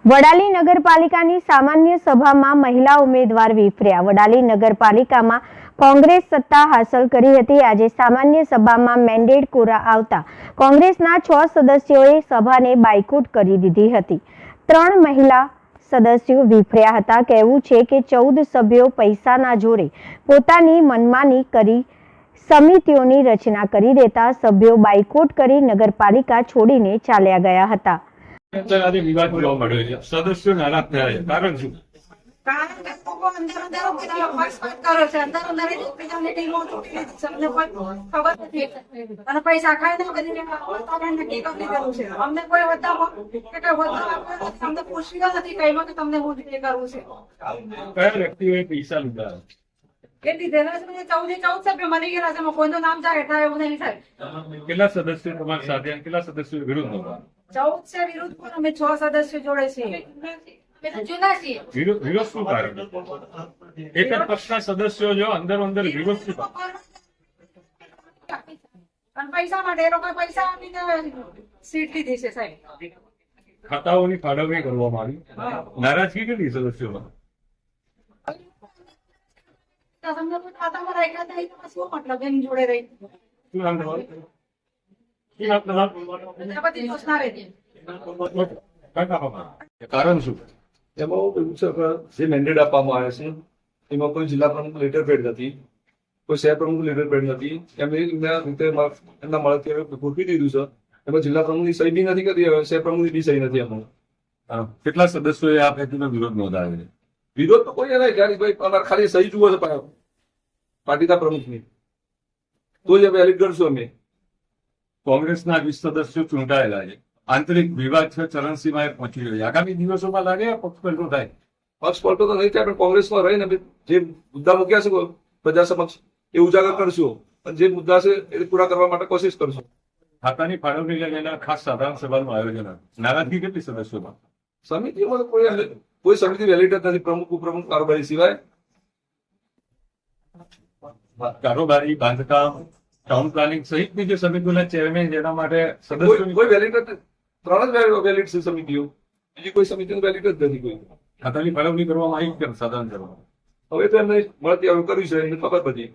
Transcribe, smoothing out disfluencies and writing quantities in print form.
વડાલી નગરપાલિકાની સામાન્ય સભામાં મહિલા ઉમેદવાર વિફર્યા। વડાલી નગરપાલિકામાં કોંગ્રેસ સત્તા હાંસલ કરી હતી। આજે સામાન્ય સભામાં મેન્ડેટ કોરા આવતા કોંગ્રેસના 6 સદસ્યોએ સભાને બાયકોટ કરી દીધી હતી। 3 મહિલા સદસ્યો વિફર્યા હતા। કહેવું છે કે 14 સભ્યો પૈસાના જોરે પોતાની મનમાની કરી સમિતિઓની રચના કરી દેતા સભ્યો બાયકોટ કરી નગરપાલિકા છોડીને ચાલ્યા ગયા હતા। આજે વિવાદ જોવા મળ્યો છે, સદસ્યો નારાજ થયા છે, કારણ શું? કારણ કે લોકો અંદર પક્ષપાત કરે છે, અંદર એકબીજાની ટીમો તૂટી લીધી છે, અમને કોઈ ખબર નથી અને પૈસા ખાઈને કરીને નક્કી કરી દીધેલું છે। અમને કોઈ હોદ્દામાં કે હોદ્દા અમને પૂછ્યું નથી કઈમાં કે તમને હું નક્કી કરવું છે। કયા વ્યક્તિઓએ પૈસા લીધા? એ લીધેલા છે 14 સભ્યો મળી ગયેલા છે, કોઈનું નામ જાય થાય એવું નહીં થાય। કેટલા સદસ્યો તમારી સાથે અને કેટલા સદસ્યો વિરુદ્ધ હતા? 14 છે વિરુદ્ધ પણ અમે 6 સદસ્યો જોડે છીએ। વિરોધ શું કારણ? એક જ પક્ષના સદસ્યો જો અંદર વિરોધ શું કારણ? અને પૈસા માટે એ લોકો પૈસા આપીને સીટ લીધી છે સાહેબ। ખાતાઓની ફાળવણી કરવામાં આવી, નારાજગી કેટલી સદસ્યોમાં? તમને કોઈ ખાતામાં રાખ્યા થાય તો શું મતલબ એની જોડે રહી શું નામ તમારું? શું નામ તમારું? બધી યોજના રહેતી। કારણ શું? એમાં એવું છે કે જે મેન્ડેટ આપવામાં આવે છે એમાં કોઈ જિલ્લા પ્રમુખ લેટર પેડ નથી, કોઈ શહેર પ્રમુખ લેટર પેડ નથી। એમના મળતી ગોઠવી દીધું છે, એમાં જિલ્લા પ્રમુખની સહી બી નથી કરી, શહેર પ્રમુખની બી સહી નથી એમાં। કેટલા સદસ્યોએ આ ફેક્ટરીનો વિરોધ નોંધાવ્યો છે? વિરોધ તો કોઈ નહીં, ત્યારે ભાઈ અમારે ખાલી સહી જુઓ છે પાર્ટીના પ્રમુખની, તો જ વેલિડ કરશું અમે। કોંગ્રેસના 20 સદસ્યો ચૂંટાયેલા છે, આંતરિક વિવાદ છે, ચરણસીમાએ પહોંચી રહ્યો છે। આગામી દિવસોમાં લાગે પક્ષ પલટો થાય? પક્ષ પલટો તો નહીં થાય, પણ કોંગ્રેસમાં રહીને જે મુદ્દા મૂક્યા છે પ્રજા સમક્ષ એ ઉજાગર કરશું અને જે મુદ્દા છે એ પૂરા કરવા માટે કોશિશ કરશું। ખાતાની ફાળવણી લઈને ખાસ સાધારણ સભાનું આયોજન, નારાજગી કેટલી સદસ્યોમાં? સમિતિઓમાં તો કોઈ સમિતિ વેલિડ જ નથી, પ્રમુખ ઉપપ્રમુખ કારોબારી સિવાય। કારોબારી, બાંધકામ, ટાઉન પ્લાનિંગ સહિતની જે સમિતિઓના ચેરમેન જેના માટે સદસ્યો કોઈ વેલિડ નથી, 3 જ વેલિડ છે સમિતિઓ, બીજી કોઈ સમિતિનું વેલિડ જ નથી કોઈ। ખાતાની ફાળવણી કરવામાં આવી કે સાધારણ સભામાં? હવે તો એમને મળતી કર્યું છે, એમને ખબર બધી।